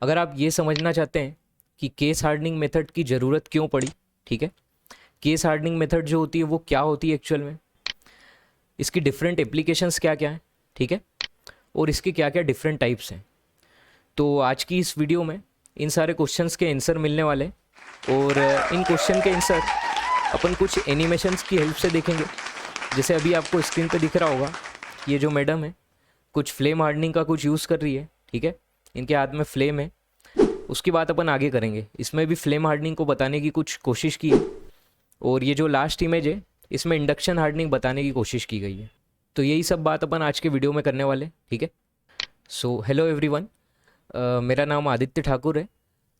अगर आप ये समझना चाहते हैं कि केस हार्डनिंग मेथड की ज़रूरत क्यों पड़ी, ठीक है, केस हार्डनिंग मेथड जो होती है वो क्या होती है एक्चुअल में, इसकी डिफरेंट एप्लीकेशंस क्या क्या हैं, ठीक है, और इसके क्या क्या डिफरेंट टाइप्स हैं। तो आज की इस वीडियो में इन सारे क्वेश्चंस के आंसर मिलने वाले हैं और इन क्वेश्चन के आंसर अपन कुछ एनिमेशंस की हेल्प से देखेंगे। जैसे अभी आपको स्क्रीन पे दिख रहा होगा, ये जो मैडम है कुछ फ्लेम हार्डनिंग का कुछ यूज़ कर रही है, ठीक है, इनके हाथ में फ्लेम है। उसकी बात अपन आगे करेंगे, इसमें भी फ्लेम हार्डनिंग को बताने की कुछ कोशिश की है। और ये जो लास्ट इमेज है इसमें इंडक्शन हार्डनिंग बताने की कोशिश की गई है। तो यही सब बात अपन आज के वीडियो में करने वाले, ठीक है। सो हेलो एवरीवन, मेरा नाम आदित्य ठाकुर है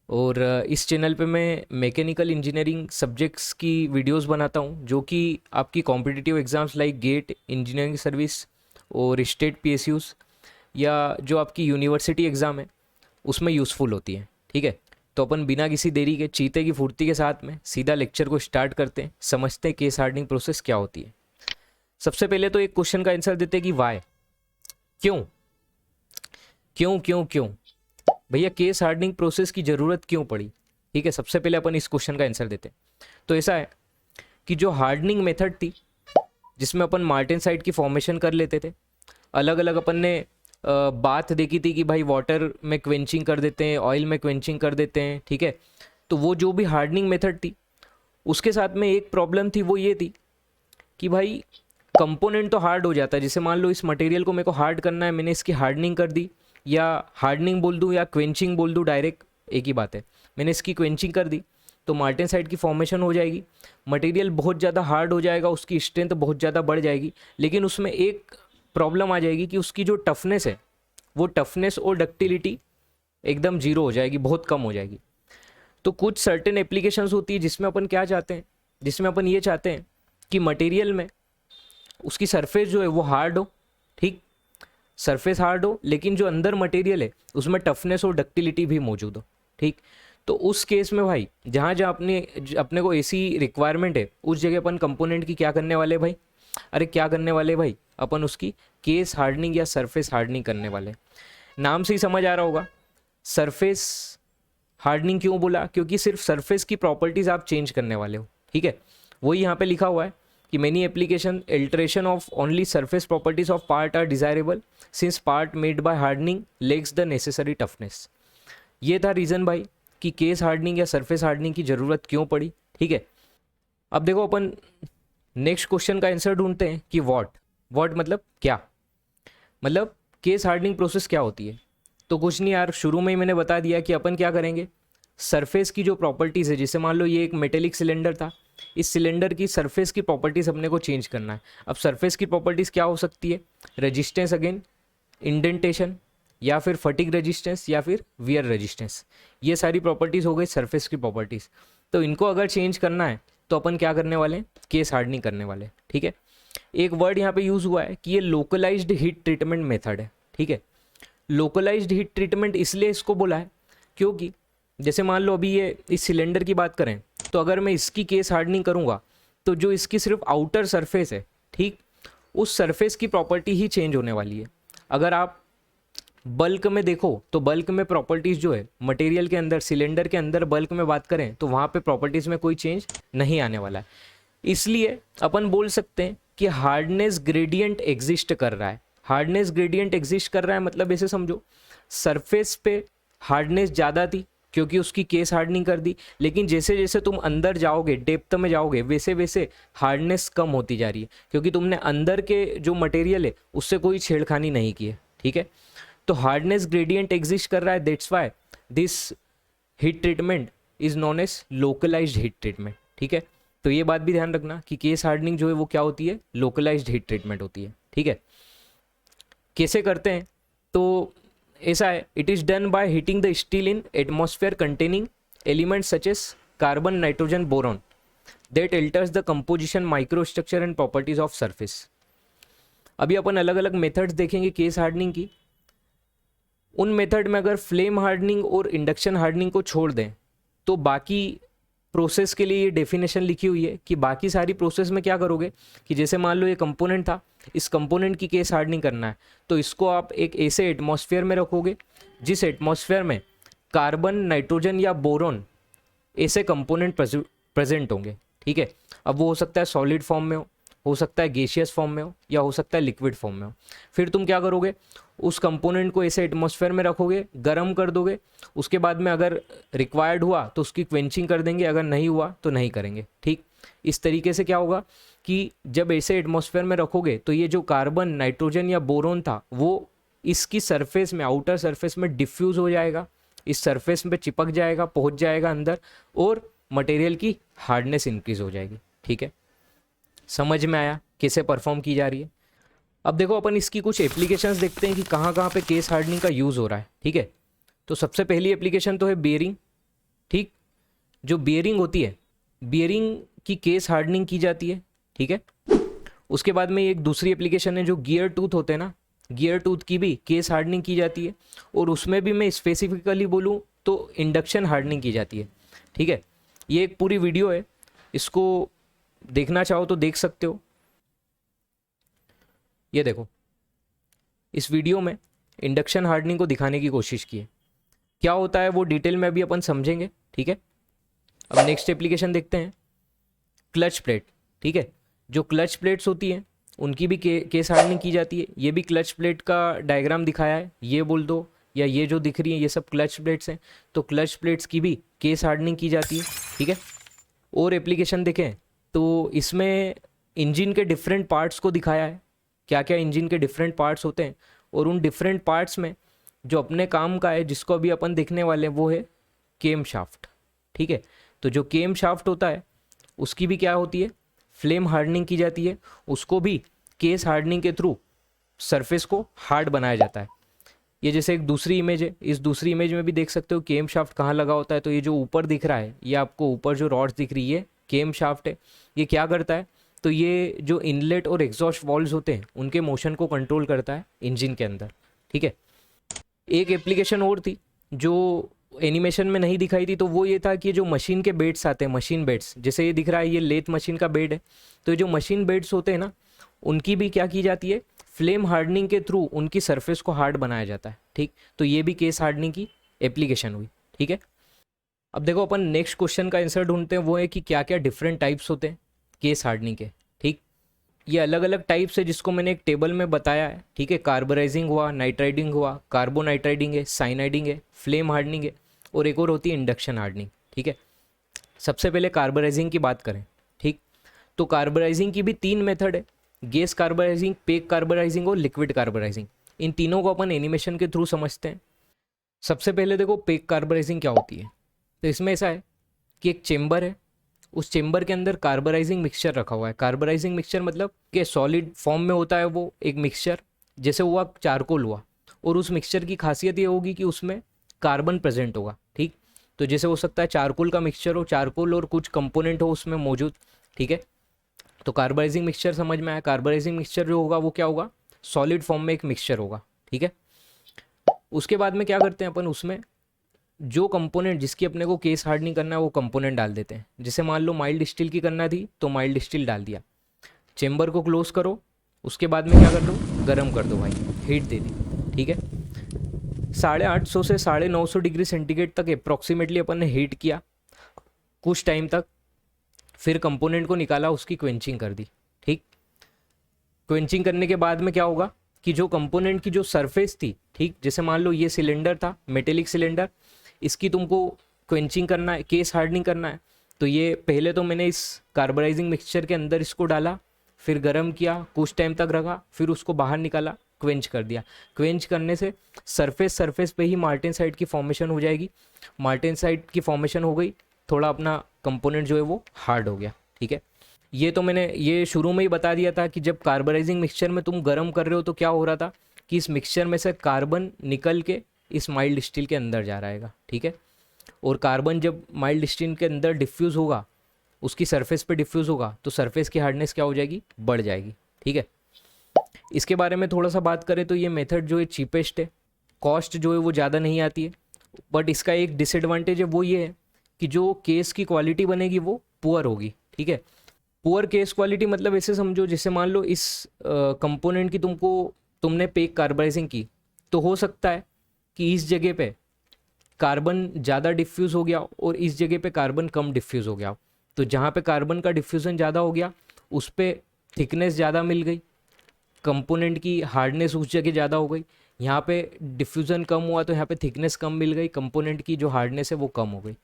और इस चैनल पे मैं मैकेनिकल इंजीनियरिंग सब्जेक्ट्स की वीडियोस बनाता हूँ जो कि आपकी competitive exams like get, engineering service और स्टेट पीएसयूज़ या जो आपकी यूनिवर्सिटी एग्ज़ाम है उसमें यूज़फुल होती है, ठीक है। तो अपन बिना किसी देरी के चीते की फुर्ती के साथ में सीधा लेक्चर को स्टार्ट करते हैं, समझते हैं केस हार्डनिंग प्रोसेस क्या होती है। सबसे पहले तो एक क्वेश्चन का आंसर देते हैं कि वाई, क्यों क्यों क्यों क्यों भैया केस हार्डनिंग प्रोसेस की ज़रूरत क्यों पड़ी, ठीक है। सबसे पहले अपन इस क्वेश्चन का आंसर देते हैं। तो ऐसा है कि जो हार्डनिंग मेथड थी जिसमें अपन मार्टेनसाइट की फॉर्मेशन कर लेते थे, अलग अलग अपन ने बात देखी थी कि भाई वाटर में क्वेंचिंग कर देते हैं, ऑयल में क्वेंचिंग कर देते हैं, ठीक है। तो वो जो भी हार्डनिंग मेथड थी उसके साथ में एक प्रॉब्लम थी, वो ये थी कि भाई कंपोनेंट तो हार्ड हो जाता है। जैसे मान लो इस मटेरियल को मेरे को हार्ड करना है, मैंने इसकी हार्डनिंग कर दी, या हार्डनिंग बोल दूँ या क्वेंचिंग बोल दूँ, डायरेक्ट एक ही बात है। मैंने इसकी क्वेंचिंग कर दी तो मार्टेनसाइट की फॉर्मेशन हो जाएगी, मटेरियल बहुत ज़्यादा हार्ड हो जाएगा, उसकी स्ट्रेंथ बहुत ज़्यादा बढ़ जाएगी। लेकिन उसमें एक प्रॉब्लम आ जाएगी कि उसकी जो टफनेस है वो टफनेस और डक्टिलिटी एकदम जीरो हो जाएगी, बहुत कम हो जाएगी। तो कुछ सर्टेन एप्लीकेशंस होती है जिसमें अपन क्या चाहते हैं, जिसमें अपन ये चाहते हैं कि मटेरियल में उसकी सरफेस जो है वो हार्ड हो, ठीक, सरफेस हार्ड हो, लेकिन जो अंदर मटेरियल है उसमें टफनेस और डक्टिलिटी भी मौजूद हो, ठीक। तो उस केस में भाई जहाँ जहाँ अपने को ऐसी रिक्वायरमेंट है उस जगह अपन कंपोनेंट की क्या करने वाले भाई, अरे क्या करने वाले भाई, अपन उसकी केस हार्डनिंग या सरफेस हार्डनिंग करने वाले। नाम से ही समझ आ रहा होगा सरफेस हार्डनिंग क्यों बोला, क्योंकि सिर्फ सरफेस की प्रॉपर्टीज़ आप चेंज करने वाले हो, ठीक है। वही यहाँ पे लिखा हुआ है कि many application alteration of only surface properties of part are desirable since part made by hardening lacks the necessary toughness. ये था रीज़न भाई कि केस हार्डनिंग या सरफेस हार्डनिंग की ज़रूरत क्यों पड़ी, ठीक है। अब देखो अपन नेक्स्ट क्वेश्चन का आंसर ढूंढते हैं कि वॉट मतलब क्या, मतलब केस हार्डनिंग प्रोसेस क्या होती है। तो कुछ नहीं यार, शुरू में ही मैंने बता दिया कि अपन क्या करेंगे, सरफेस की जो प्रॉपर्टीज़ है, जैसे मान लो ये एक मेटेलिक सिलेंडर था, इस सिलेंडर की सरफेस की प्रॉपर्टीज़ अपने को चेंज करना है। अब सरफेस की प्रॉपर्टीज़ क्या हो सकती है, रेजिस्टेंस अगेन इंडेंटेशन, या फिर फटिग रेजिस्टेंस, या फिर वियर रेजिस्टेंस। ये सारी प्रॉपर्टीज़ हो गई सरफेस की प्रॉपर्टीज़। तो इनको अगर चेंज करना है तो अपन क्या करने वाले हैं, केस हार्डनिंग करने वाले, ठीक है। एक वर्ड यहाँ पे यूज़ हुआ है कि ये लोकलाइज्ड हीट ट्रीटमेंट मेथड है, ठीक है। लोकलाइज्ड हीट ट्रीटमेंट इसलिए इसको बोला है क्योंकि जैसे मान लो अभी ये इस सिलेंडर की बात करें तो अगर मैं इसकी केस हार्डनिंग करूँगा तो जो इसकी सिर्फ आउटर सरफेस है, ठीक, उस सरफेस की प्रॉपर्टी ही चेंज होने वाली है। अगर आप बल्क में देखो तो बल्क में प्रॉपर्टीज़ जो है मटेरियल के अंदर, सिलेंडर के अंदर बल्क में बात करें तो वहाँ पे प्रॉपर्टीज़ में कोई चेंज नहीं आने वाला है। इसलिए अपन बोल सकते हैं कि हार्डनेस ग्रेडियंट एग्जिस्ट कर रहा है। हार्डनेस ग्रेडियंट एग्जिस्ट कर रहा है मतलब ऐसे समझो, सरफेस पे हार्डनेस ज़्यादा थी क्योंकि उसकी केस हार्डनिंग कर दी, लेकिन जैसे जैसे तुम अंदर जाओगे, डेप्थ में जाओगे, वैसे वैसे हार्डनेस कम होती जा रही है क्योंकि तुमने अंदर के जो मटेरियल है उससे कोई छेड़खानी नहीं की है, ठीक है। तो हार्डनेस ग्रेडियंट एग्जिस्ट कर रहा है, that's why this heat treatment is known as localised heat treatment, ठीक है। तो ये बात भी ध्यान रखना कि केस हार्डनिंग जो है वो क्या होती है, लोकलाइज्ड हीट ट्रीटमेंट होती है, ठीक है। कैसे करते हैं, तो ऐसा है, it is done by heating the steel in atmosphere containing elements such as carbon, nitrogen, boron that alters the composition, microstructure and properties of surface. अभी अपन अलग अलग मेथड्स देखेंगे केस हार्डनिंग की। उन मेथड में अगर फ्लेम हार्डनिंग और इंडक्शन हार्डनिंग को छोड़ दें तो बाकी प्रोसेस के लिए ये डेफिनेशन लिखी हुई है कि बाकी सारी प्रोसेस में क्या करोगे कि जैसे मान लो ये कंपोनेंट था, इस कंपोनेंट की केस हार्डनिंग करना है तो इसको आप एक ऐसे एटमॉस्फेयर में रखोगे जिस एटमॉस्फेयर में कार्बन, नाइट्रोजन या बोरॉन ऐसे कंपोनेंट प्रेजेंट होंगे, ठीक है। अब वो हो सकता है सॉलिड फॉर्म में हो सकता है गैसियस फॉर्म में हो, या हो सकता है लिक्विड फॉर्म में हो। फिर तुम क्या करोगे, उस कंपोनेंट को ऐसे एटमॉस्फेयर में रखोगे, गर्म कर दोगे, उसके बाद में अगर रिक्वायर्ड हुआ तो उसकी क्वेंचिंग कर देंगे, अगर नहीं हुआ तो नहीं करेंगे, ठीक। इस तरीके से क्या होगा कि जब ऐसे एटमॉस्फेयर में रखोगे तो ये जो कार्बन, नाइट्रोजन या बोरोन था वो इसकी सरफेस में, आउटर सरफेस में डिफ्यूज़ हो जाएगा, इस सरफेस में चिपक जाएगा, पहुंच जाएगा अंदर, और मटेरियल की हार्डनेस इंक्रीज हो जाएगी, ठीक है। समझ में आया कैसे परफॉर्म की जा रही है। अब देखो अपन इसकी कुछ एप्लीकेशंस देखते हैं कि कहाँ कहाँ पे केस हार्डनिंग का यूज़ हो रहा है, ठीक है। तो सबसे पहली एप्लीकेशन तो है बियरिंग, ठीक। जो बियरिंग होती है, बियरिंग की केस हार्डनिंग की जाती है, ठीक है। उसके बाद में एक दूसरी एप्लीकेशन है जो गियर टूथ होते हैं ना, गियर टूथ की भी केस हार्डनिंग की जाती है, और उसमें भी मैं स्पेसिफिकली बोलूँ तो इंडक्शन हार्डनिंग की जाती है, ठीक है। ये एक पूरी वीडियो है, इसको देखना चाहो तो देख सकते हो। ये देखो, इस वीडियो में इंडक्शन हार्डनिंग को दिखाने की कोशिश की है। क्या होता है वो डिटेल में अभी अपन समझेंगे, ठीक है। अब नेक्स्ट एप्लीकेशन देखते हैं, क्लच प्लेट, ठीक है। जो क्लच प्लेट्स होती हैं उनकी भी केस हार्डनिंग की जाती है। ये भी क्लच प्लेट का डायग्राम दिखाया है, ये बोल दो, या ये जो दिख रही है ये सब क्लच प्लेट्स हैं, तो क्लच प्लेट्स की भी केस हार्डनिंग की जाती है, ठीक है। और एप्लीकेशन देखें तो इसमें इंजन के डिफरेंट पार्ट्स को दिखाया है, क्या क्या इंजन के डिफरेंट पार्ट्स होते हैं, और उन डिफरेंट पार्ट्स में जो अपने काम का है, जिसको अभी अपन देखने वाले हैं, वो है केम शाफ्ट, ठीक है। तो जो केम शाफ्ट होता है उसकी भी क्या होती है, फ्लेम हार्डनिंग की जाती है, उसको भी केस हार्डनिंग के थ्रू सरफेस को हार्ड बनाया जाता है। ये जैसे एक दूसरी इमेज है, इस दूसरी इमेज में भी देख सकते हो केम शाफ्ट कहाँ लगा होता है। तो ये जो ऊपर दिख रहा है, ये आपको ऊपर जो रॉड्स दिख रही है, केम शाफ्ट है। ये क्या करता है, तो ये जो इनलेट और एग्जॉस्ट वॉल्व्स होते हैं उनके मोशन को कंट्रोल करता है इंजन के अंदर, ठीक है। एक एप्लीकेशन और थी जो एनिमेशन में नहीं दिखाई थी, तो वो ये था कि जो मशीन के बेड्स आते हैं, मशीन बेड्स, जैसे ये दिख रहा है, ये लेथ मशीन का बेड है, तो ये जो मशीन बेड्स होते हैं ना, उनकी भी क्या की जाती है, फ्लेम हार्डनिंग के थ्रू उनकी सरफेस को हार्ड बनाया जाता है, ठीक। तो ये भी केस हार्डनिंग की एप्लीकेशन हुई, ठीक है। अब देखो अपन नेक्स्ट क्वेश्चन का आंसर ढूंढते हैं, वो है कि क्या क्या डिफरेंट टाइप्स होते हैं केस हार्डनिंग के, ठीक। ये अलग अलग टाइप्स है जिसको मैंने एक टेबल में बताया है, ठीक है। कार्बोराइजिंग हुआ, नाइट्राइडिंग हुआ, कार्बोनाइट्राइडिंग है, साइनाइडिंग है, फ्लेम हार्डनिंग है, और एक और होती है इंडक्शन हार्डनिंग, ठीक है। सबसे पहले कार्बोराइजिंग की बात करें, ठीक। तो कार्बोराइजिंग की भी 3 मेथड है, गैस कार्बोराइजिंग, पेक कार्बोराइजिंग और लिक्विड कार्बोराइजिंग। इन तीनों को अपन एनिमेशन के थ्रू समझते हैं। सबसे पहले देखो पेक कार्बोराइजिंग क्या होती है। तो इसमें ऐसा है कि एक चेम्बर है, उस चेम्बर के अंदर कार्बोराइजिंग मिक्सचर रखा हुआ है। कार्बोराइजिंग मिक्सचर मतलब कि सॉलिड फॉर्म में होता है वो एक मिक्सचर, जैसे हुआ चारकोल हुआ, और उस मिक्सचर की खासियत ये होगी कि उसमें कार्बन प्रेजेंट होगा, ठीक। तो जैसे हो सकता है चारकोल का मिक्सचर हो, चारकोल और कुछ कंपोनेंट हो उसमें मौजूद, ठीक है। तो कार्बोराइजिंग मिक्सचर समझ में आया। कार्बोराइजिंग मिक्सचर जो होगा वो क्या होगा, सॉलिड फॉर्म में एक मिक्सचर होगा, ठीक है। उसके बाद में क्या करते हैं अपन, उसमें जो कंपोनेंट जिसकी अपने को केस हार्डनिंग करना है वो कंपोनेंट डाल देते हैं। जैसे मान लो माइल्ड स्टील की करना थी तो माइल्ड स्टील डाल दिया, चेम्बर को क्लोज करो, उसके बाद में क्या कर दो, गर्म कर दो भाई, हीट दे दी, ठीक है। 850 से 950 डिग्री सेंटीग्रेड तक अप्रॉक्सीमेटली अपन ने हीट किया कुछ टाइम तक, फिर कंपोनेंट को निकाला, उसकी क्वेंचिंग कर दी, ठीक। क्वेंचिंग करने के बाद में क्या होगा कि जो कंपोनेंट की जो सरफेस थी, ठीक, जैसे मान लो ये सिलेंडर था, मेटेलिक सिलेंडर, इसकी तुमको क्वेंचिंग करना है, केस हार्डनिंग करना है, तो ये पहले तो मैंने इस कार्बोराइजिंग मिक्सचर के अंदर इसको डाला, फिर गर्म किया, कुछ टाइम तक रखा, फिर उसको बाहर निकाला, क्वेंच कर दिया। क्वेंच करने से सरफेस पे ही मार्टेनसाइट की फॉर्मेशन हो जाएगी। मार्टेनसाइट की फॉर्मेशन हो गई, थोड़ा अपना कंपोनेंट जो है वो हार्ड हो गया, ठीक है। ये तो मैंने ये शुरू में ही बता दिया था कि जब कार्बोराइजिंग मिक्सचर में तुम गर्म कर रहे हो तो क्या हो रहा था कि इस मिक्सचर में से कार्बन निकल के इस माइल्ड स्टील के अंदर जा रहेगा, ठीक है। और कार्बन जब माइल्ड स्टील के अंदर डिफ्यूज़ होगा, उसकी सरफेस पे डिफ्यूज़ होगा, तो सरफेस की हार्डनेस क्या हो जाएगी, बढ़ जाएगी, ठीक है। इसके बारे में थोड़ा सा बात करें तो ये मेथड जो है चीपेस्ट है, कॉस्ट जो है वो ज़्यादा नहीं आती है, बट इसका एक डिसएडवांटेज है, वो ये है कि जो केस की क्वालिटी बनेगी वो पुअर होगी, ठीक है। पुअर केस क्वालिटी मतलब ऐसे समझो, जैसे मान लो इस कंपोनेंट की तुमने पेक कार्बोराइजिंग की, तो हो सकता है कि इस जगह पे कार्बन ज़्यादा डिफ्यूज़ हो गया और इस जगह पे कार्बन कम डिफ्यूज़ हो गया, तो जहाँ पे कार्बन का डिफ्यूज़न ज़्यादा हो गया उस पर थिकनेस ज़्यादा मिल गई, कंपोनेंट की हार्डनेस उस जगह ज़्यादा हो गई। यहाँ पे डिफ्यूज़न कम हुआ तो यहाँ पे थिकनेस कम मिल गई, कंपोनेंट की जो हार्डनेस है वो कम हो गई।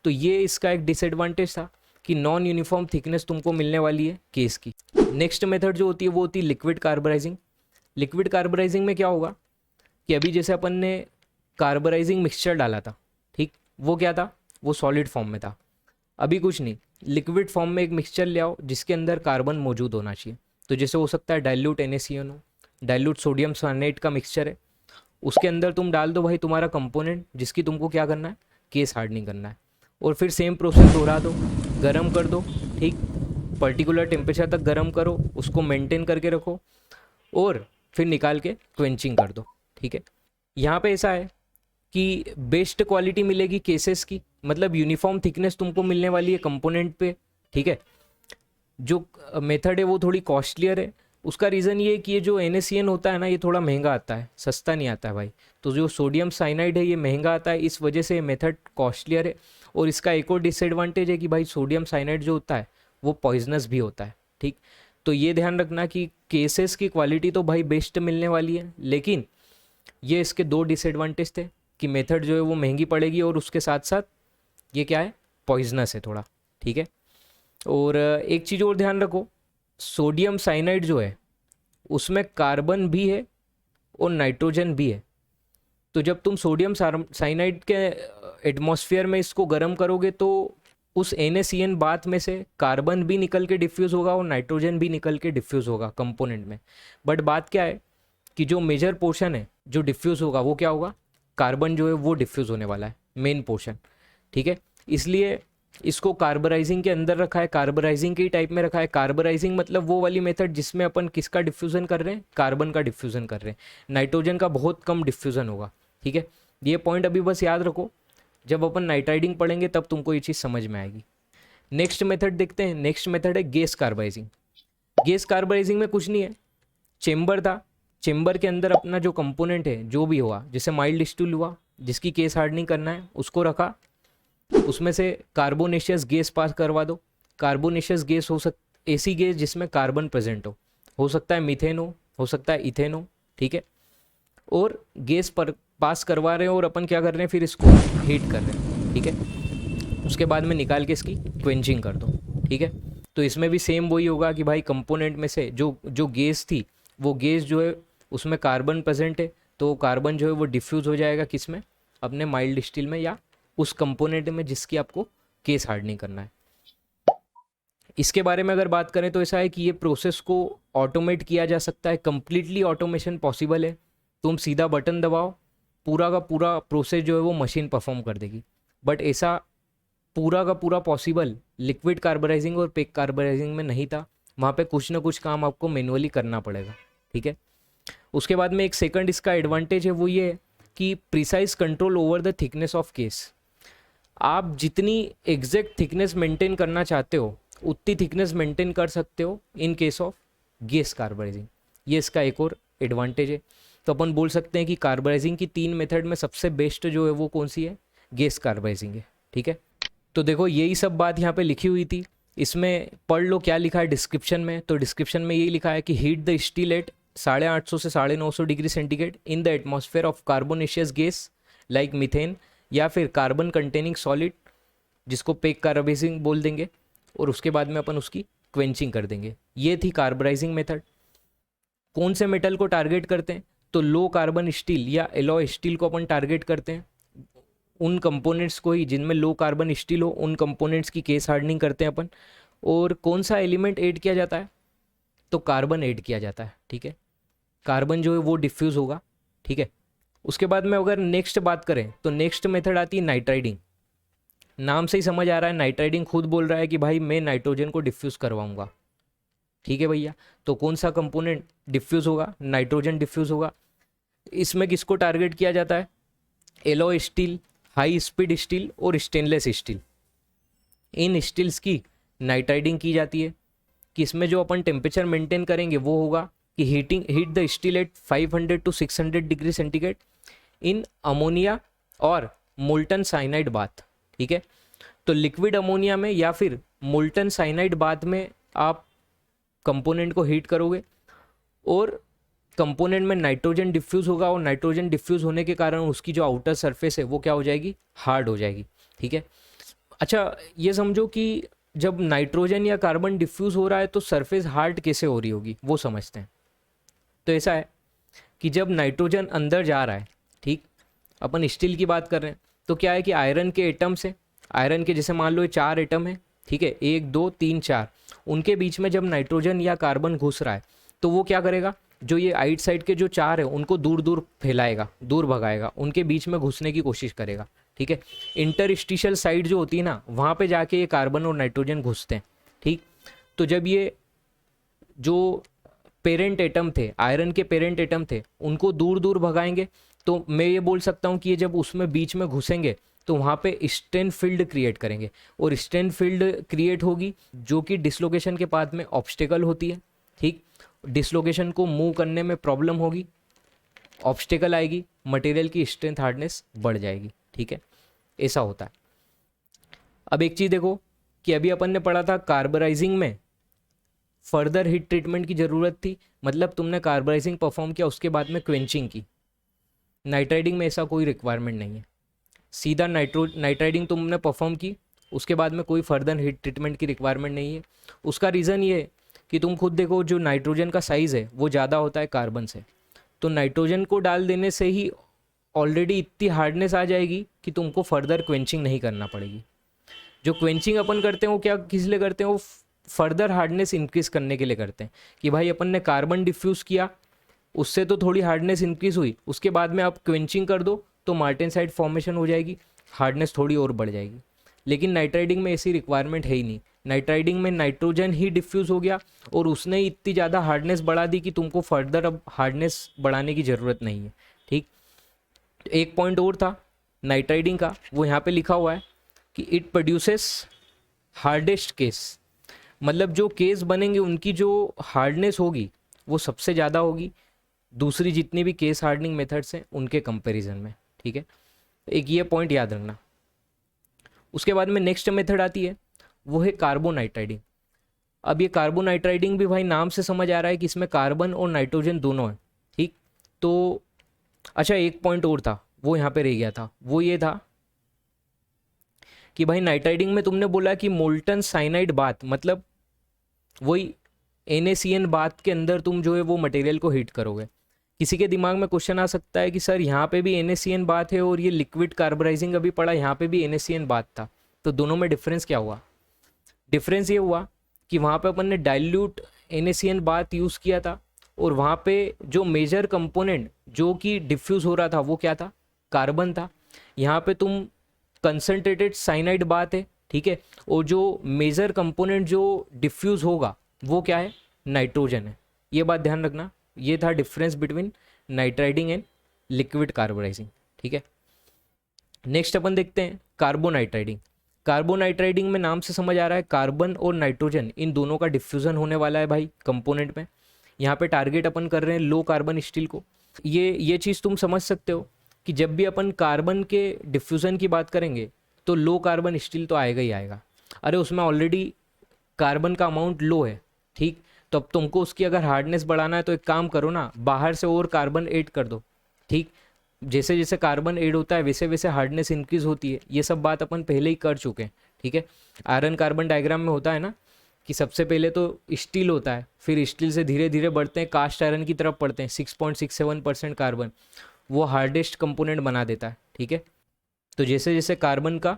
तो ये इसका एक डिसएडवांटेज था कि नॉन यूनिफॉर्म थिकनेस तुमको मिलने वाली है केस की। नेक्स्ट मेथड जो होती है वो होती है लिक्विड कार्बराइजिंग। लिक्विड कार्बराइजिंग में क्या होगा कि अभी जैसे अपन ने कार्बराइजिंग मिक्सचर डाला था, ठीक, वो क्या था, वो सॉलिड फॉर्म में था। अभी कुछ नहीं, लिक्विड फॉर्म में एक मिक्सचर ले आओ जिसके अंदर कार्बन मौजूद होना चाहिए। तो जैसे हो सकता है डाइल्यूट NaCN हो, डाइल्यूट सोडियम साइनाइड का मिक्सचर है, उसके अंदर तुम डाल दो भाई तुम्हारा कंपोनेंट जिसकी तुमको क्या करना है, केस हार्डनिंग करना है। और फिर सेम प्रोसेस दोहरा दो, गर्म कर दो, ठीक, पर्टिकुलर टेम्परेचर तक गर्म करो, उसको मेंटेन करके रखो और फिर निकाल के क्वेंचिंग कर दो, ठीक है। यहाँ पे ऐसा है कि बेस्ट क्वालिटी मिलेगी केसेस की, मतलब यूनिफॉर्म थिकनेस तुमको मिलने वाली है कंपोनेंट पे, ठीक है। जो मेथड है वो थोड़ी कॉस्टलियर है, उसका रीज़न ये है कि ये जो NaCN होता है ना, ये थोड़ा महंगा आता है, सस्ता नहीं आता है भाई। तो जो सोडियम साइनाइड है ये महंगा आता है, इस वजह से ये मेथड कॉस्टलियर है। और इसका एक और डिसएडवांटेज है कि भाई सोडियम साइनाइड जो होता है वो पॉइजनस भी होता है, ठीक। तो ये ध्यान रखना कि केसेस की क्वालिटी तो भाई बेस्ट मिलने वाली है, लेकिन ये इसके दो डिसएडवांटेज थे कि मेथड जो है वो महंगी पड़ेगी और उसके साथ साथ ये क्या है, पॉइजनस है थोड़ा, ठीक है। और एक चीज़ और ध्यान रखो, सोडियम साइनाइड जो है उसमें कार्बन भी है और नाइट्रोजन भी है। तो जब तुम सोडियम साइनाइड के एटमॉस्फेयर में इसको गर्म करोगे तो उस NaCN बात में से कार्बन भी निकल के डिफ्यूज़ होगा और नाइट्रोजन भी निकल के डिफ्यूज़ होगा कंपोनेंट में। बट बात क्या है कि जो मेजर पोर्शन है जो डिफ्यूज़ होगा वो क्या होगा, कार्बन जो है वो डिफ्यूज़ होने वाला है, मेन पोर्शन, ठीक है। इसलिए इसको कार्बराइजिंग के अंदर रखा है, कार्बराइजिंग के टाइप में रखा है। कार्बराइजिंग मतलब वो वाली मेथड जिसमें अपन किसका डिफ्यूज़न कर रहे हैं, कार्बन का डिफ्यूज़न कर रहे हैं, नाइट्रोजन का बहुत कम डिफ्यूज़न होगा, ठीक है। ये पॉइंट अभी बस याद रखो, जब अपन नाइट्राइडिंग पढ़ेंगे तब तुमको ये चीज़ समझ में आएगी। नेक्स्ट मेथड देखते हैं, नेक्स्ट मेथड है गैस कार्बाइजिंग। गैस कार्बाइजिंग में कुछ नहीं है, चेम्बर था, चेम्बर के अंदर अपना जो कंपोनेंट है जो भी हुआ, जैसे माइल्ड स्टूल हुआ जिसकी केस हार्डनिंग करना है उसको रखा, उसमें से कार्बोनेशियस गैस पास करवा दो। कार्बोनेशियस गैस ऐसी गैस जिसमें कार्बन प्रेजेंट हो सकता है मीथेन हो सकता है इथेन हो, ठीक है। और गैस पर पास करवा रहे हैं और अपन क्या कर रहे हैं, फिर इसको हीट कर रहे हैं, ठीक है। उसके बाद में निकाल के इसकी क्वेंचिंग कर दो, ठीक है। तो इसमें भी सेम वही होगा कि भाई कंपोनेंट में से जो गैस थी वो गैस जो है उसमें कार्बन प्रेजेंट है, तो कार्बन जो है वो डिफ्यूज़ हो जाएगा किस में, अपने माइल्ड स्टील में या उस कंपोनेंट में जिसकी आपको केस हार्डनिंग करना है। इसके बारे में अगर बात करें तो ऐसा है कि ये प्रोसेस को ऑटोमेट किया जा सकता है, कंप्लीटली ऑटोमेशन पॉसिबल है। तुम सीधा बटन दबाओ, पूरा का पूरा प्रोसेस जो है वो मशीन परफॉर्म कर देगी। बट ऐसा पूरा का पूरा पॉसिबल लिक्विड कार्बराइजिंग और पेक कार्बराइजिंग में नहीं था, वहाँ पे कुछ ना कुछ काम आपको मैनुअली करना पड़ेगा, ठीक है। उसके बाद में एक सेकंड इसका एडवांटेज है, वो ये है कि precise control over the thickness of case. आप जितनी एग्जैक्ट थिकनेस मेंटेन करना चाहते हो उतनी थिकनेस मेंटेन कर सकते हो in case of gas carburising. ये इसका एक और एडवांटेज है। तो अपन बोल सकते हैं कि कार्बराइजिंग की 3 मेथड में सबसे बेस्ट जो है वो कौन सी है, गैस कार्बराइजिंग है, ठीक है। तो देखो यही सब बात यहाँ पे लिखी हुई थी, इसमें पढ़ लो क्या लिखा है डिस्क्रिप्शन में। तो डिस्क्रिप्शन में यही लिखा है कि हीट द स्टील एट 850 से 950 degree centigrade in the atmosphere of carbonaceous gas like methane या फिर कार्बन कंटेनिंग सॉलिड जिसको पेक कार्बराइजिंग बोल देंगे, और उसके बाद में अपन उसकी क्वेंचिंग कर देंगे। ये थी कार्बराइजिंग मेथड। कौन से मेटल को टारगेट करते हैं, तो लो कार्बन स्टील या एलॉय स्टील को अपन टारगेट करते हैं, उन कंपोनेंट्स को ही जिनमें लो कार्बन स्टील हो उन कंपोनेंट्स की केस हार्डनिंग करते हैं अपन। और कौन सा एलिमेंट ऐड किया जाता है, तो कार्बन ऐड किया जाता है, ठीक है। कार्बन जो है वो डिफ्यूज़ होगा, ठीक है। उसके बाद में अगर नेक्स्ट बात करें तो नेक्स्ट मेथड आती है नाइट्राइडिंग। नाम से ही समझ आ रहा है, नाइट्राइडिंग खुद बोल रहा है कि भाई मैं नाइट्रोजन को डिफ्यूज़ करवाऊंगा, ठीक है भैया। तो कौन सा कंपोनेंट डिफ्यूज़ होगा, नाइट्रोजन डिफ्यूज़ होगा। इसमें किसको टारगेट किया जाता है, alloy steel, high speed steel और स्टेनलेस स्टील। इन स्टील्स की नाइट्राइडिंग की जाती है कि इसमें जो अपन टेम्परेचर मेंटेन करेंगे वो होगा कि heat the steel at 500 to 600 degree centigrade in ammonia और मोल्टन साइनाइड बाथ, ठीक है। तो लिक्विड अमोनिया में या फिर मोल्टन साइनाइड बाथ में आप कंपोनेंट को हीट करोगे और कंपोनेंट में नाइट्रोजन डिफ्यूज़ होगा, और नाइट्रोजन डिफ्यूज़ होने के कारण उसकी जो आउटर सरफेस है वो क्या हो जाएगी, हार्ड हो जाएगी, ठीक है। अच्छा ये समझो कि जब नाइट्रोजन या कार्बन डिफ्यूज़ हो रहा है तो सरफेस हार्ड कैसे हो रही होगी वो समझते हैं। तो ऐसा है कि जब नाइट्रोजन अंदर जा रहा है, ठीक, अपन स्टील की बात कर रहे हैं, तो क्या है कि आयरन के एटम से, आयरन के जैसे मान लो ये 4 एटम है, ठीक है, 1 2 3 4, उनके बीच में जब नाइट्रोजन या कार्बन घुस रहा है तो वो क्या करेगा, जो ये आइट साइड के जो 4 है उनको दूर दूर फैलाएगा, दूर भगाएगा, उनके बीच में घुसने की कोशिश करेगा, ठीक है। इंटरस्टिशियल साइड जो होती है ना, वहाँ पे जाके ये कार्बन और नाइट्रोजन घुसते हैं, ठीक। तो जब ये जो पेरेंट एटम थे, आयरन के पेरेंट एटम थे, उनको दूर दूर भगाएंगे, तो मैं ये बोल सकता हूँ कि ये जब उसमें बीच में घुसेंगे तो वहाँ पे स्ट्रेन फील्ड क्रिएट करेंगे, और स्ट्रेन फील्ड क्रिएट होगी जो कि डिसलोकेशन के पाथ में ऑब्स्टेकल होती है, ठीक। डिसलोकेशन को मूव करने में प्रॉब्लम होगी, ऑब्स्टेकल आएगी, मटेरियल की स्ट्रेंथ हार्डनेस बढ़ जाएगी, ठीक है, ऐसा होता है। अब एक चीज़ देखो कि अभी अपन ने पढ़ा था कार्बराइजिंग में फर्दर हीट ट्रीटमेंट की ज़रूरत थी, मतलब तुमने कार्बराइजिंग परफॉर्म किया उसके बाद में क्वेंचिंग की। नाइट्राइडिंग में ऐसा कोई रिक्वायरमेंट नहीं है, सीधा नाइट्राइडिंग तुमने परफॉर्म की, उसके बाद में कोई फर्दर हीट ट्रीटमेंट की रिक्वायरमेंट नहीं है। उसका रीज़न ये है कि तुम खुद देखो जो नाइट्रोजन का साइज़ है वो ज़्यादा होता है कार्बन से, तो नाइट्रोजन को डाल देने से ही ऑलरेडी इतनी हार्डनेस आ जाएगी कि तुमको फर्दर क्वेंचिंग नहीं करना पड़ेगी। जो क्वेंचिंग अपन करते हैं वो क्या किस लिए करते हैं, वो फर्दर हार्डनेस इंक्रीज़ करने के लिए करते हैं कि भाई अपन ने कार्बन डिफ्यूज़ किया, उससे तो थोड़ी हार्डनेस इंक्रीज़ हुई, उसके बाद में आप क्वेंचिंग कर दो तो मार्टेनसाइट फॉर्मेशन हो जाएगी, हार्डनेस थोड़ी और बढ़ जाएगी। लेकिन नाइट्राइडिंग में ऐसी रिक्वायरमेंट है ही नहीं। नाइट्राइडिंग में नाइट्रोजन ही डिफ्यूज़ हो गया और उसने इतनी ज़्यादा हार्डनेस बढ़ा दी कि तुमको फर्दर अब हार्डनेस बढ़ाने की ज़रूरत नहीं है, ठीक। एक पॉइंट और था नाइट्राइडिंग का, वो यहाँ पे लिखा हुआ है कि इट प्रोड्यूसेस हार्डेस्ट केस, मतलब जो केस बनेंगे उनकी जो हार्डनेस होगी वो सबसे ज़्यादा होगी दूसरी जितनी भी केस हार्डनिंग मेथड्स हैं उनके कंपैरिजन में, ठीक है। एक ये पॉइंट याद रखना। उसके बाद में नेक्स्ट मेथड आती है वो है कार्बोनाइट्राइडिंग। अब ये कार्बोनाइट्राइडिंग भी भाई नाम से समझ आ रहा है कि इसमें कार्बन और नाइट्रोजन दोनों है, ठीक। तो अच्छा एक पॉइंट और था वो यहाँ पे रह गया था, वो ये था कि भाई नाइट्राइडिंग में तुमने बोला कि मोल्टन साइनाइड बाथ, मतलब वही NaCN बाथ के अंदर तुम जो है वो मटेरियल को हीट करोगे। किसी के दिमाग में क्वेश्चन आ सकता है कि सर यहाँ पे भी NaCN बाथ है और ये लिक्विड कार्बराइजिंग अभी पड़ा, यहाँ पे भी NaCN बाथ था, तो दोनों में डिफरेंस क्या हुआ। डिफरेंस ये हुआ कि वहाँ पे अपन ने डाइल्यूट NaCN बाथ यूज़ किया था और वहाँ पे जो मेजर कंपोनेंट जो कि डिफ्यूज़ हो रहा था वो क्या था, कार्बन था। यहाँ पे तुम कंसनट्रेटेड साइनाइड बात है, ठीक है, और जो मेजर कंपोनेंट जो डिफ्यूज़ होगा वो क्या है, नाइट्रोजन है। ये बात ध्यान रखना, ये था difference between nitriding and liquid carbonizing, ठीक है। नेक्स्ट अपन देखते हैं कार्बोनाइट्राइडिंग। कार्बोनाइट्राइडिंग में नाम से समझ आ रहा है कार्बन और नाइट्रोजन इन दोनों का डिफ्यूज़न होने वाला है भाई कंपोनेंट में। यहाँ पे टारगेट अपन कर रहे हैं लो कार्बन स्टील को। ये चीज़ तुम समझ सकते हो कि जब भी अपन कार्बन के डिफ्यूज़न की बात करेंगे तो लो कार्बन स्टील तो आएगा ही आएगा। अरे उसमें ऑलरेडी कार्बन का अमाउंट लो है, ठीक, तो अब तुमको उसकी अगर हार्डनेस बढ़ाना है तो एक काम करो ना, बाहर से और कार्बन ऐड कर दो, ठीक। जैसे जैसे कार्बन ऐड होता है वैसे वैसे हार्डनेस इंक्रीज होती है, ये सब बात अपन पहले ही कर चुके हैं, ठीक है। आयरन कार्बन डायग्राम में होता है ना कि सबसे पहले तो स्टील होता है, फिर स्टील से धीरे धीरे बढ़ते हैं कास्ट आयरन की तरफ पढ़ते हैं, 6.67% कार्बन वो हार्डेस्ट कंपोनेंट बना देता है, ठीक है। तो जैसे जैसे कार्बन का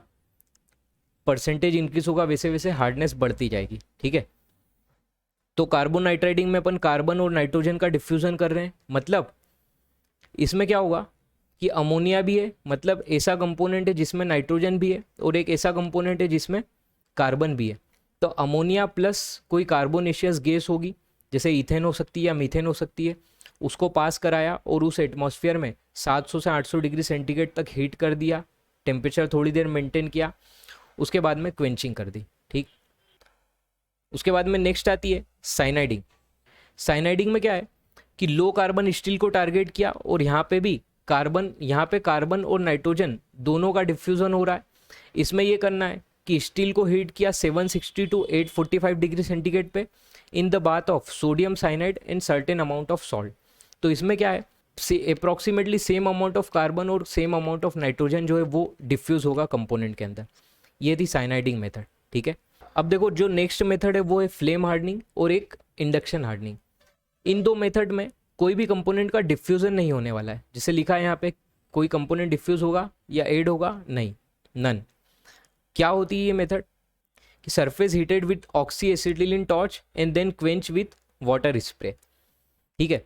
परसेंटेज इंक्रीज होगा वैसे वैसे हार्डनेस बढ़ती जाएगी, ठीक है। तो कार्बोनाइट्राइडिंग में अपन कार्बन और नाइट्रोजन का डिफ्यूजन कर रहे हैं, मतलब इसमें क्या होगा कि अमोनिया भी है, मतलब ऐसा कंपोनेंट है जिसमें नाइट्रोजन भी है, और एक ऐसा कंपोनेंट है जिसमें कार्बन भी है। तो अमोनिया प्लस कोई कार्बोनेशियस गैस होगी, जैसे इथेन हो सकती है या मीथेन हो सकती है, उसको पास कराया और उस एटमॉस्फेयर में 700 से 800 डिग्री सेंटीग्रेड तक हीट कर दिया, टेम्परेचर थोड़ी देर मेंटेन किया, उसके बाद में क्वेंचिंग कर दी, ठीक। उसके बाद में नेक्स्ट आती है साइनाइडिंग। साइनाइडिंग में क्या है कि लो कार्बन स्टील को टारगेट किया और यहाँ पे भी कार्बन, यहाँ पे कार्बन और नाइट्रोजन दोनों का डिफ्यूज़न हो रहा है। इसमें ये करना है कि स्टील को हीट किया 760 टू 845 डिग्री सेंटीग्रेड पे in the bath of sodium cyanide and certain amount of salt. तो इसमें क्या है, approximately same amount of carbon और सेम अमाउंट ऑफ नाइट्रोजन जो है वो डिफ्यूज़ होगा कंपोनेंट के अंदर। ये थी साइनाइडिंग मेथड, ठीक है। अब देखो जो नेक्स्ट मेथड है वो है फ्लेम हार्डनिंग और एक इंडक्शन हार्डनिंग। इन दो मेथड में कोई भी कंपोनेंट का डिफ्यूज़न नहीं होने वाला है। जैसे लिखा है यहाँ पे, कोई कंपोनेंट डिफ्यूज़ होगा या ऐड होगा, नहीं, नन। क्या होती है ये मेथड कि surface heated with oxy acetylene torch and then quench with water spray, ठीक है।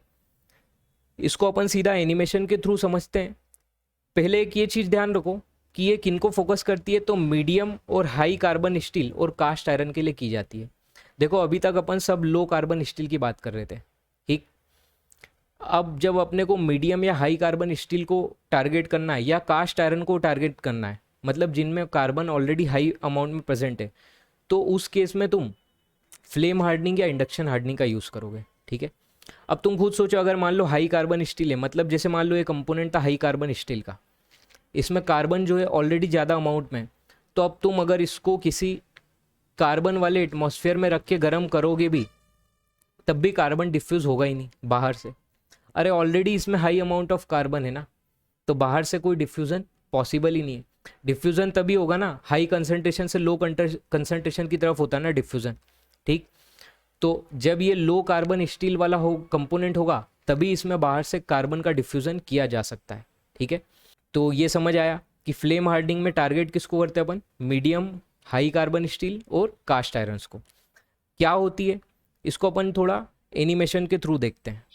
इसको अपन सीधा एनिमेशन के थ्रू समझते हैं। पहले एक ये चीज़ ध्यान रखो कि ये किनको फोकस करती है, तो मीडियम और हाई कार्बन स्टील और कास्ट आयरन के लिए की जाती है। देखो अभी तक अपन सब लो कार्बन स्टील की बात कर रहे थे, ठीक। अब जब अपने को मीडियम या हाई कार्बन स्टील को टारगेट करना है या कास्ट आयरन को टारगेट करना है, मतलब जिनमें कार्बन ऑलरेडी हाई अमाउंट में प्रेजेंट है, तो उस केस में तुम फ्लेम हार्डनिंग या इंडक्शन हार्डनिंग का यूज़ करोगे, ठीक है। अब तुम खुद सोचो, अगर मान लो हाई कार्बन स्टील है, मतलब जैसे मान लो ये कंपोनेंट था हाई कार्बन स्टील का, इसमें कार्बन जो है ऑलरेडी ज़्यादा अमाउंट में, तो अब तुम अगर इसको किसी कार्बन वाले एटमॉस्फेयर में रख के गर्म करोगे भी, तब भी कार्बन डिफ्यूज़ होगा ही नहीं बाहर से। अरे ऑलरेडी इसमें हाई अमाउंट ऑफ कार्बन है ना, तो बाहर से कोई डिफ्यूज़न पॉसिबल ही नहीं है। डिफ्यूज़न तभी होगा ना, हाई कंसंट्रेशन से लो कंसंट्रेशन की तरफ होता है ना डिफ्यूज़न, ठीक। तो जब ये लो कार्बन स्टील वाला हो कंपोनेंट होगा, तभी इसमें बाहर से कार्बन का डिफ्यूज़न किया जा सकता है, ठीक है। तो ये समझ आया कि फ्लेम हार्डनिंग में टारगेट किसको करते हैं अपन, मीडियम हाई कार्बन स्टील और कास्ट आयरन्स को। क्या होती है इसको अपन थोड़ा एनिमेशन के थ्रू देखते हैं।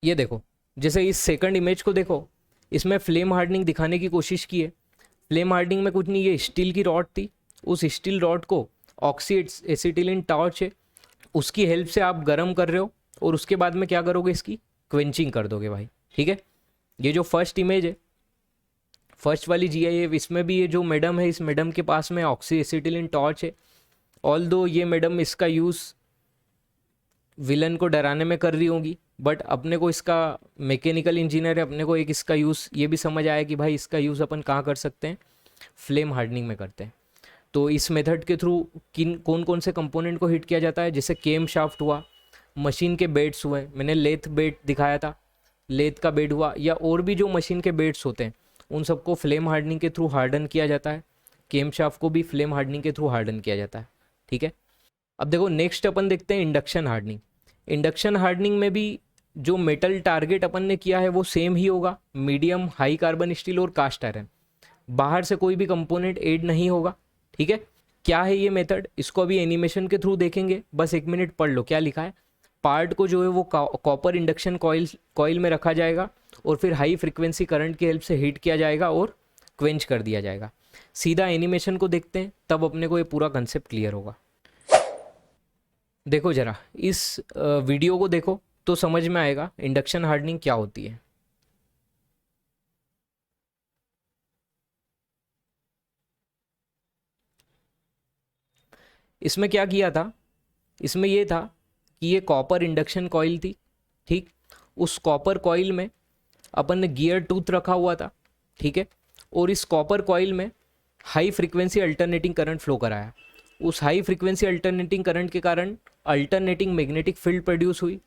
ये देखो, जैसे इस सेकंड इमेज को देखो, इसमें फ्लेम हार्डनिंग दिखाने की कोशिश की है। फ्लेम हार्डनिंग में कुछ नहीं, ये स्टील की रॉड थी, उस स्टील रॉड को ऑक्सी एसिटिलीन टॉर्च है उसकी हेल्प से आप गर्म कर रहे हो, और उसके बाद में क्या करोगे, इसकी क्वेंचिंग कर दोगे भाई, ठीक है। ये जो फर्स्ट इमेज है, फर्स्ट वाली GIF, इसमें भी ये जो मैडम है, इस मैडम के पास में ऑक्सी एसिटिलीन टॉर्च है। ऑल दो ये मैडम इसका यूज़ विलन को डराने में कर रही होंगी, बट अपने को इसका मैकेनिकल इंजीनियर है, अपने को एक इसका यूज़ ये भी समझ आया कि भाई इसका यूज़ अपन कहाँ कर सकते हैं, फ्लेम हार्डनिंग में करते हैं। तो इस मेथड के थ्रू कौन कौन से कंपोनेंट को हिट किया जाता है, जैसे केम शाफ्ट हुआ, मशीन के बेड्स हुए, मैंने लेथ बेड दिखाया था, लेथ का बेड हुआ, या और भी जो मशीन के बेड्स होते हैं उन सबको फ्लेम हार्डनिंग के थ्रू हार्डन किया जाता है। केम शाफ्ट को भी फ्लेम हार्डनिंग के थ्रू हार्डन किया जाता है, ठीक है। अब देखो नेक्स्ट अपन देखते हैं इंडक्शन हार्डनिंग। इंडक्शन हार्डनिंग में भी जो मेटल टारगेट अपन ने किया है वो सेम ही होगा, मीडियम हाई कार्बन स्टील और कास्ट आयरन। बाहर से कोई भी कंपोनेंट ऐड नहीं होगा, ठीक है। क्या है ये मेथड, इसको अभी एनिमेशन के थ्रू देखेंगे, बस एक मिनट पढ़ लो क्या लिखा है। पार्ट को जो है वो कॉपर इंडक्शन कॉइल में रखा जाएगा और फिर हाई फ्रिक्वेंसी करंट की हेल्प से हीट किया जाएगा और क्वेंच कर दिया जाएगा। सीधा एनिमेशन को देखते हैं, तब अपने को ये पूरा कंसेप्ट क्लियर होगा। देखो जरा इस वीडियो को देखो तो समझ में आएगा इंडक्शन हार्डनिंग क्या होती है। इसमें क्या किया था, इसमें ये था कि ये कॉपर इंडक्शन कॉइल थी, ठीक। उस कॉपर कॉइल में अपन ने गियर टूथ रखा हुआ था, ठीक है। और इस कॉपर कॉइल में high frequency alternating current flow कराया। उस हाई फ्रीक्वेंसी अल्टरनेटिंग करंट के कारण अल्टरनेटिंग मैग्नेटिक फील्ड प्रोड्यूस हुई,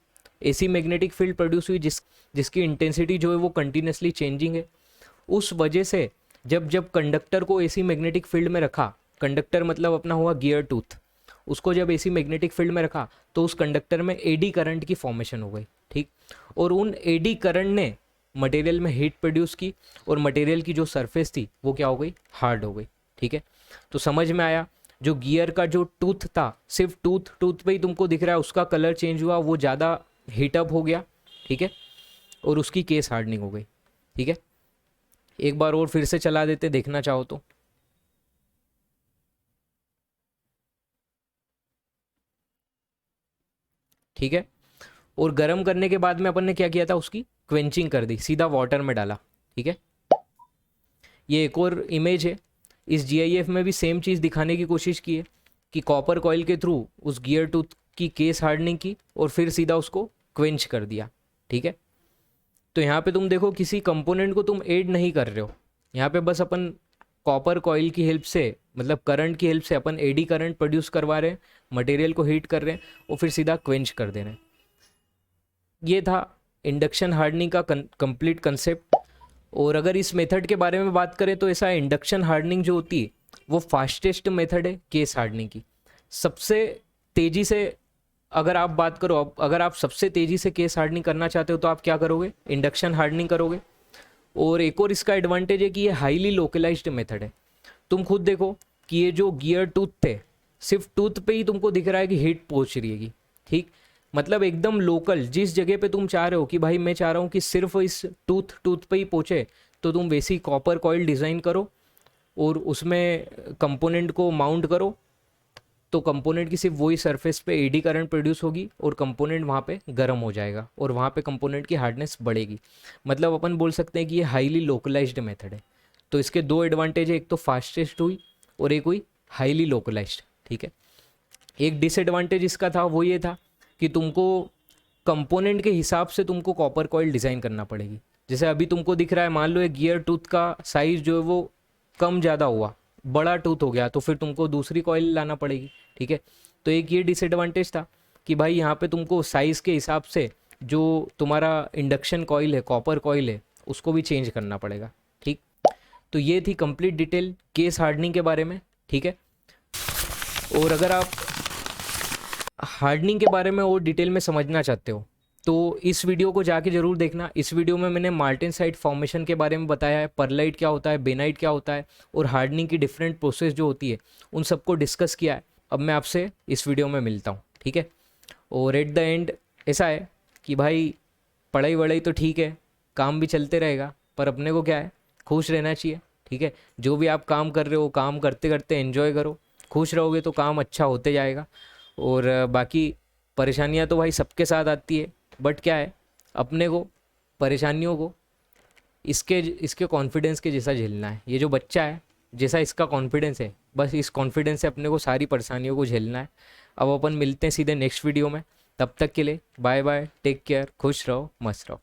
एसी मैग्नेटिक फील्ड प्रोड्यूस हुई, जिसकी इंटेंसिटी जो है वो कंटिन्यूसली चेंजिंग है। उस वजह से जब कंडक्टर को एसी मैग्नेटिक फील्ड में रखा, कंडक्टर मतलब अपना हुआ गियर टूथ, उसको जब एसी मैग्नेटिक फील्ड में रखा तो उस कंडक्टर में एडी करंट की फॉर्मेशन हो गई, ठीक। और उन एडी करंट ने मटेरियल में हीट प्रोड्यूस की और मटेरियल की जो सरफेस थी वो क्या हो गई, हार्ड हो गई, ठीक है। तो समझ में आया, जो गियर का जो टूथ था, सिर्फ टूथ पे ही तुमको दिख रहा है, उसका कलर चेंज हुआ, वो ज़्यादा हीटअप हो गया, ठीक है, और उसकी केस हार्डनिंग हो गई, ठीक है। एक बार और फिर से चला देते, देखना चाहो तो। ठीक है, और गर्म करने के बाद में अपन ने क्या किया था, उसकी क्वेंचिंग कर दी, सीधा वाटर में डाला, ठीक है। ये एक और इमेज है, इस GIF में भी सेम चीज़ दिखाने की कोशिश की है कि कॉपर कॉइल के थ्रू उस गियर टूथ की केस हार्डनिंग की और फिर सीधा उसको क्वेंच कर दिया, ठीक है। तो यहाँ पे तुम देखो किसी कंपोनेंट को तुम ऐड नहीं कर रहे हो, यहाँ पे बस अपन कॉपर कॉइल की हेल्प से, मतलब करंट की हेल्प से अपन एडी करंट प्रोड्यूस करवा रहे हैं, मटेरियल को हीट कर रहे हैं और फिर सीधा क्वेंच कर दे रहे हैं। ये था इंडक्शन हार्डनिंग का कंप्लीट कंसेप्ट। और अगर इस मेथड के बारे में बात करें तो ऐसा इंडक्शन हार्डनिंग जो होती है वो फास्टेस्ट मेथड है केस हार्डनिंग की। सबसे तेज़ी से अगर आप बात करो, अगर आप सबसे तेज़ी से केस हार्डनिंग करना चाहते हो तो आप क्या करोगे, इंडक्शन हार्डनिंग करोगे। और एक और इसका एडवांटेज है कि ये हाईली लोकलाइज्ड मेथड है। तुम खुद देखो कि ये जो गियर टूथ थे, सिर्फ टूथ पे ही तुमको दिख रहा है कि हीट पहुंच रही है, ठीक, मतलब एकदम लोकल, जिस जगह पे तुम चाह रहे हो कि भाई मैं चाह रहा हूँ कि सिर्फ इस टूथ पे ही पहुँचे, तो तुम वैसी कॉपर कॉइल डिज़ाइन करो और उसमें कंपोनेंट को माउंट करो, तो कंपोनेंट की सिर्फ वही सरफेस पे एडी करंट प्रोड्यूस होगी और कंपोनेंट वहाँ पे गर्म हो जाएगा और वहाँ पे कंपोनेंट की हार्डनेस बढ़ेगी। मतलब अपन बोल सकते हैं कि ये हाईली लोकलाइज्ड मेथड है। तो इसके दो एडवांटेज है, एक तो फास्टेस्ट हुई और एक हुई हाईली लोकलाइज्ड, ठीक है। एक डिसएडवांटेज इसका था वो ये था कि तुमको कंपोनेंट के हिसाब से तुमको कॉपर कॉइल डिज़ाइन करना पड़ेगी। जैसे अभी तुमको दिख रहा है, मान लो एक गियर टूथ का साइज़ जो है वो कम ज़्यादा हुआ, बड़ा टूथ हो गया, तो फिर तुमको दूसरी कॉइल लाना पड़ेगी, ठीक है। तो एक ये डिसएडवांटेज था कि भाई यहाँ पे तुमको साइज़ के हिसाब से जो तुम्हारा इंडक्शन कॉइल है, कॉपर कॉइल है, उसको भी चेंज करना पड़ेगा, ठीक। तो ये थी कंप्लीट डिटेल केस हार्डनिंग के बारे में, ठीक है। और अगर आप हार्डनिंग के बारे में और डिटेल में समझना चाहते हो तो इस वीडियो को जाके ज़रूर देखना। इस वीडियो में मैंने मार्टेनसाइट फॉर्मेशन के बारे में बताया है, परलाइट क्या होता है, बेनाइट क्या होता है और हार्डनिंग की डिफरेंट प्रोसेस जो होती है उन सबको डिस्कस किया है। अब मैं आपसे इस वीडियो में मिलता हूँ, ठीक है। और एट द एंड ऐसा है कि भाई पढ़ाई वढ़ाई तो ठीक है, काम भी चलते रहेगा, पर अपने को क्या है, खुश रहना चाहिए, ठीक है। जो भी आप काम कर रहे हो, काम करते करते एंजॉय करो, खुश रहोगे तो काम अच्छा होते जाएगा। और बाकी परेशानियां तो भाई सबके साथ आती है, बट क्या है, अपने को परेशानियों को इसके कॉन्फिडेंस के जैसा झेलना है। ये जो बच्चा है, जैसा इसका कॉन्फिडेंस है, बस इस कॉन्फिडेंस से अपने को सारी परेशानियों को झेलना है। अब अपन मिलते हैं सीधे नेक्स्ट वीडियो में, तब तक के लिए बाय बाय, टेक केयर, खुश रहो, मस्त रहो।